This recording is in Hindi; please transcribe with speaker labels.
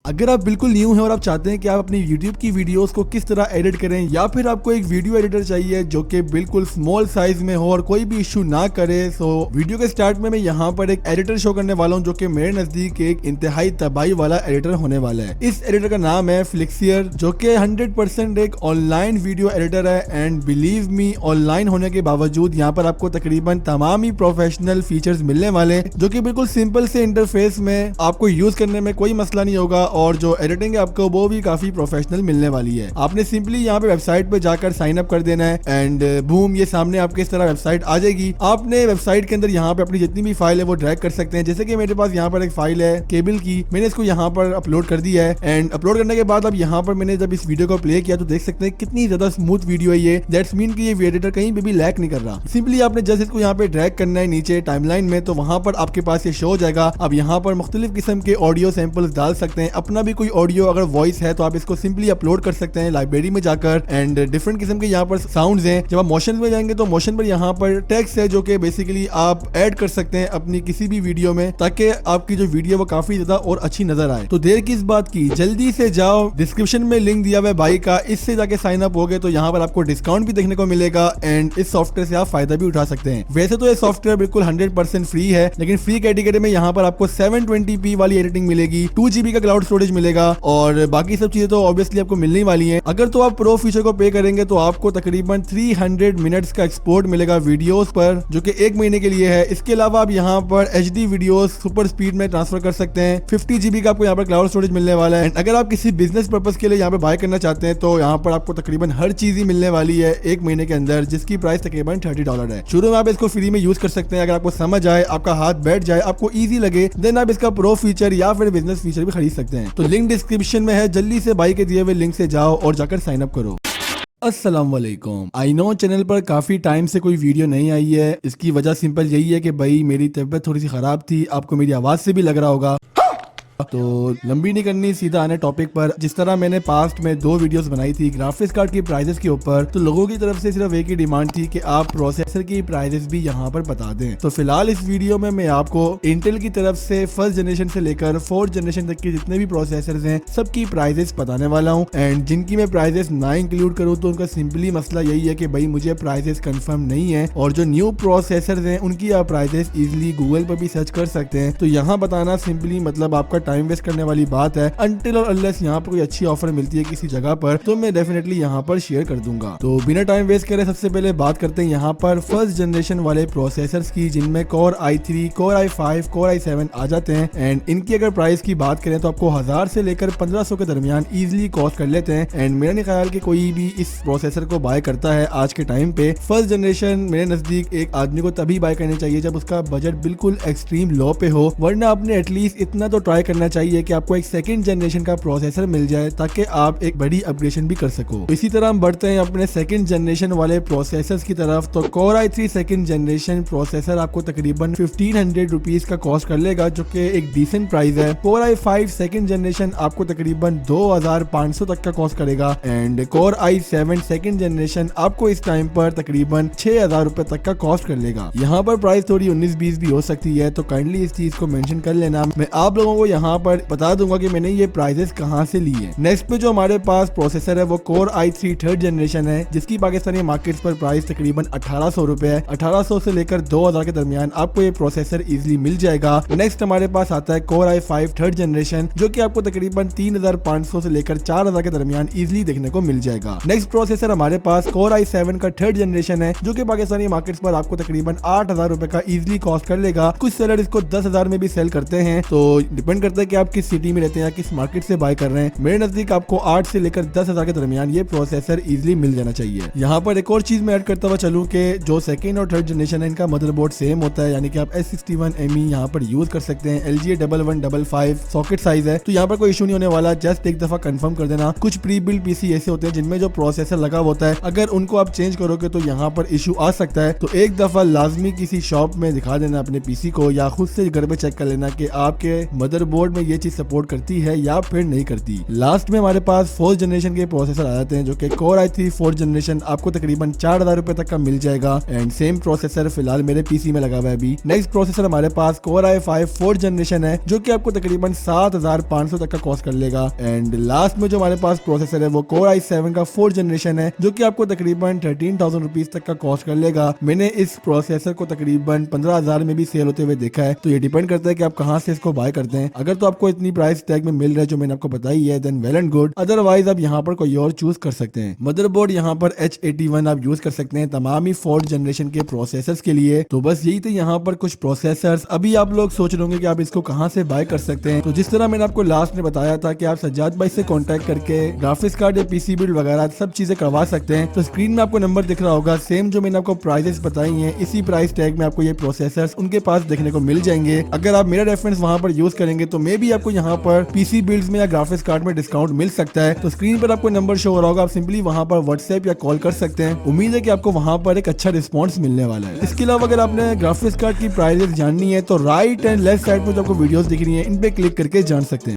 Speaker 1: अगर आप बिल्कुल न्यू हैं और आप चाहते हैं कि आप अपनी YouTube की वीडियोस को किस तरह एडिट करें, या फिर आपको एक वीडियो एडिटर चाहिए जो कि बिल्कुल स्मॉल साइज में हो और कोई भी इशू ना करे, तो वीडियो के स्टार्ट में मैं यहाँ पर एक एडिटर शो करने वाला हूँ जो कि मेरे नजदीक एक इंतहाई तबाही वाला एडिटर होने वाला है। इस एडिटर का नाम है फ्लिक्सियर, जो कि 100% एक ऑनलाइन वीडियो एडिटर है। एंड बिलीव मी, ऑनलाइन होने के बावजूद यहाँ पर आपको तकरीबन तमाम ही प्रोफेशनल फीचर्स मिलने वाले, जो कि बिल्कुल सिंपल से इंटरफेस में आपको यूज करने में कोई मसला नहीं होगा, और जो एडिटिंग है आपको वो भी काफी प्रोफेशनल मिलने वाली है। आपने सिंपली यहाँ पे वेबसाइट पे जाकर साइन अप कर देना है एंड बूम, ये सामने आपके इस तरह वेबसाइट आ जाएगी। आपने वेबसाइट के अंदर यहाँ पे अपनी जितनी भी फाइल है वो ड्रैग कर सकते हैं। जैसे कि मेरे पास यहाँ पर एक फाइल है केबल की, मैंने इसको यहाँ पर अपलोड कर दिया है। एंड अपलोड करने के बाद अब यहाँ पर मैंने जब इस वीडियो को प्ले किया तो देख सकते हैं कितनी ज्यादा स्मूथ वीडियो है ये। दैट्स मीन कि ये एडिटर कहीं पे भी लैग नहीं कर रहा। सिंपली आपने जस्ट इसको यहाँ पे ड्रैग करना है नीचे टाइमलाइन में, तो वहां पर आपके पास ये शो हो जाएगा। अब यहाँ पर मुख्तलिफ किस्म के ऑडियो सैंपल्स डाल सकते हैं। अपना भी कोई ऑडियो अगर वॉइस है तो आप इसको सिंपली अपलोड कर सकते हैं लाइब्रेरी में जाकर। एंड डिफरेंट किस्म के यहाँ पर साउंड्स हैं। जब आप मोशन में जाएंगे तो मोशन पर यहाँ पर टेक्स्ट है जो कि बेसिकली आप ऐड कर सकते हैं अपनी किसी भी वीडियो में, ताकि आपकी जो वीडियो वो काफी ज्यादा और अच्छी नजर आए। तो देर किस बात की, जल्दी से जाओ, डिस्क्रिप्शन में लिंक दिया हुआ है भाई का, इससे जाके साइन अप हो गए तो यहाँ पर आपको डिस्काउंट भी देखने को मिलेगा एंड इस सॉफ्टवेयर से आप फायदा भी उठा सकते हैं। वैसे तो ये सॉफ्टवेयर बिल्कुल 100% फ्री है, लेकिन फ्री कैटेगरी में यहाँ पर आपको 720p वाली एडिटिंग मिलेगी, 2GB का क्लाउड स्टोरेज मिलेगा और बाकी सब चीजें तो ऑब्वियसली आपको मिलने वाली हैं। अगर तो आप प्रो फीचर को पे करेंगे तो आपको तकरीबन 300 मिनट्स का एक्सपोर्ट मिलेगा वीडियोस पर, जो कि 1 महीने के लिए है। इसके अलावा आप यहाँ पर HD वीडियोस सुपर स्पीड में ट्रांसफर कर सकते हैं। 50GB का आपको यहाँ पर क्लाउड स्टोरेज मिलने वाला है। अगर आप किसी बिजनेस पर्पज के लिए यहाँ पे बाय करना चाहते हैं तो यहाँ पर आपको तकरीबन हर चीज ही मिलने वाली है 1 महीने के अंदर, जिसकी प्राइस तकरीबन $30 है। शुरू में आप इसको फ्री में यूज कर सकते हैं। अगर आपको समझ आए, आपका हाथ बैठ जाए, आपको इजी लगे, देन आप इसका प्रो फीचर या फिर बिजनेस फीचर भी खरीद सकते हैं। तो लिंक डिस्क्रिप्शन में है, जल्दी से भाई के दिए हुए लिंक से जाओ और जाकर साइन अप करो। अस्सलाम वालेकुम। आई नो चैनल पर काफी टाइम से कोई वीडियो नहीं आई है। इसकी वजह सिंपल यही है कि भाई मेरी तबीयत थोड़ी सी खराब थी, आपको मेरी आवाज से भी लग रहा होगा। तो लंबी नहीं करनी, सीधा आने टॉपिक पर। जिस तरह मैंने पास्ट में 2 वीडियोस बनाई थी ग्राफिक्स कार्ड की प्राइसेस के ऊपर, तो लोगों की तरफ से सिर्फ एक ही डिमांड थी कि आप प्रोसेसर की प्राइसेस भी यहाँ पर बता दें। तो फिलहाल इस वीडियो में मैं आपको इंटेल की तरफ से फर्स्ट जनरेशन से लेकर 4th जनरेशन तक के जितने भी प्रोसेसर हैं सबकी प्राइसेस बताने वाला हूँ। एंड जिनकी मैं प्राइसेस ना इंक्लूड करूँ तो उनका सिंपली मसला यही है कि भाई मुझे प्राइसेस कंफर्म नहीं है, और जो न्यू प्रोसेसर हैं उनकी आप प्राइसेस इजिली गूगल पर भी सर्च कर सकते हैं। तो यहाँ बताना सिंपली मतलब आपका टाइम वेस्ट करने वाली बात है। अनटिल और अनलेस यहाँ पर कोई अच्छी ऑफर मिलती है किसी जगह पर तो मैं डेफिनेटली यहाँ पर शेयर कर दूंगा। तो बिना टाइम वेस्ट करे सबसे पहले बात करते हैं यहाँ पर फर्स्ट जनरेशन वाले प्रोसेसर्स की, जिनमें Core i3, Core i5, Core i7 आ जाते हैं। एंड इनकी अगर प्राइस की बात करें तो आपको 1000 से लेकर 1500 के दरमियान इजिली कॉस्ट कर लेते हैं। एंड मेरा नहीं ख्याल कि कोई भी इस प्रोसेसर को बाय करता है आज के टाइम पे। फर्स्ट जनरेशन मेरे नजदीक एक आदमी को तभी बाय करनी चाहिए जब उसका बजट बिल्कुल एक्सट्रीम लो पे हो, वरना आपने एटलीस्ट इतना तो ट्राई करना चाहिए कि आपको एक 2nd जनरेशन का प्रोसेसर मिल जाए ताकि आप एक बड़ी अपग्रेडेशन भी कर सको। इसी तरह हम बढ़ते हैं अपने 2nd जनरेशन वाले प्रोसेसर्स की तरफ। तो Core i3 2nd generation processor आपको तकरीबन 1500 रुपीज का कॉस्ट कर लेगा, जो कि एक डिसेंट प्राइस है। Core i5 2nd जनरेशन आपको तकरीबन 2500 तक का कॉस्ट करेगा। And Core i7 2nd generation आपको इस टाइम पर तकरीबन 6000 रुपए तक का कॉस्ट कर लेगा। यहाँ पर प्राइस थोड़ी 19-20 भी हो सकती है, तो काइंडली इस चीज को मेंशन कर लेना। मैं आप लोगों को यहाँ पर बता दूंगा कि मैंने ये प्राइसेस कहां से ली है। नेक्स्ट पे जो हमारे पास प्रोसेसर है वो Core i3 3rd जनरेशन है, जिसकी पाकिस्तानी मार्केट्स पर प्राइस तकरीबन 1800 रुपए है। 1800 से लेकर 2000 के दरमियान आपको ये प्रोसेसर इजीली मिल जाएगा। नेक्स्ट हमारे पास आता है Core i5 3rd जनरेशन, जो कि आपको तकरीबन 3500 से लेकर 4000 के दरमियान इजीली देखने को मिल जाएगा। नेक्स्ट प्रोसेसर हमारे पास Core i7 का 3rd जनरेशन है, जो कि पाकिस्तानी मार्केट्स पर आपको तकरीबन 8000 रुपए का इजीली कॉस्ट कर लेगा। कुछ सेलर इसको 10,000 में भी सेल करते हैं, तो डिपेंड करता है कि आप किस सिटी में रहते हैं या किस मार्केट से बाय कर रहे हैं। मेरे नजदीक आपको 8 से लेकर 10,000 के दरमियान ये प्रोसेसर इजीली मिल जाना चाहिए। यहाँ पर एक और चीज मैं ऐड करता हुआ चलूं कि जो 2nd और 3rd जनरेशन है इनका मदरबोर्ड सेम होता है, यानी कि आप S61ME यहाँ पर यूज कर सकते हैं। LGA 1155 सॉकेट साइज है, तो यहाँ पर कोई इशू नहीं होने वाला। जस्ट एक दफा कंफर्म कर देना। कुछ प्री बिल्ड पीसी ऐसे होते हैं जिनमें जो प्रोसेसर लगा होता है, अगर उनको आप चेंज करोगे तो यहाँ पर इशू आ सकता है। तो एक दफा लाजमी किसी शॉप में दिखा देना अपने पीसी को, या खुद से घर पे चेक कर लेना कि आपके मदरबोर्ड मदरबोर्ड में ये चीज सपोर्ट करती है या फिर नहीं करती। लास्ट में हमारे पास 4th जनरेशन के प्रोसेसर आ जाते हैं जो कि Core i3 4th जनरेशन आपको तकरीबन 4000 रुपए तक का मिल जाएगा एंड सेम प्रोसेसर फिलहाल मेरे पीसी में लगा हुआ है अभी। नेक्स्ट प्रोसेसर हमारे पास Core i5 4th जनरेशन है जो कि आपको तकरीबन 7500 तक का कॉस्ट कर लेगा एंड लास्ट में जो हमारे पास प्रोसेसर है वो Core i7 का 4th जनरेशन है जो कि आपको तकरीबन 13,000 रुपीज तक का कॉस्ट कर लेगा। मैंने इस प्रोसेसर को तकरीबन 15,000 में भी सेल होते हुए देखा है, तो ये डिपेंड करता है कि आप कहां से इसको बाय करते हैं। अगर तो आपको इतनी प्राइस टैग में मिल रहा है जो मैंने आपको बताई है then well and good, otherwise आप यहाँ पर कोई और चूज कर सकते हैं। मदरबोर्ड यहाँ पर H81 आप यूज कर सकते हैं तमाम ही 4th जनरेशन के प्रोसेसर्स के लिए। तो बस यही थे यहाँ पर कुछ प्रोसेसर्स। अभी आप लोग सोच रहे होंगे कि आप इसको कहाँ से बाय कर सकते हैं, तो जिस तरह मैंने आपको लास्ट में बताया था कि आप सज्जाद भाई से कॉन्टेक्ट करके ग्राफिक्स कार्ड या पीसी बिल्ड वगैरह सब चीजें करवा सकते हैं। तो स्क्रीन में आपको नंबर दिख रहा होगा, सेम जो मैंने आपको प्राइसेस बताई हैं इसी प्राइस टैग में आपको ये प्रोसेसर्स उनके पास देखने को मिल जाएंगे। अगर आप मेरा रेफरेंस वहां पर यूज करेंगे तो मे भी आपको यहाँ पर पीसी बिल्ड्स में या ग्राफिक्स कार्ड में डिस्काउंट मिल सकता है। तो स्क्रीन पर आपको नंबर शो हो रहा होगा, आप सिंपली वहां पर व्हाट्सएप या कॉल कर सकते हैं। उम्मीद है कि आपको वहां पर एक अच्छा रिस्पॉन्स मिलने वाला है। इसके अलावा अगर आपने ग्राफिक्स कार्ड की प्राइसेस जाननी है तो राइट एंड लेफ्ट साइड में जो आपको वीडियोस दिख रही है इन पे क्लिक करके जान सकते हैं।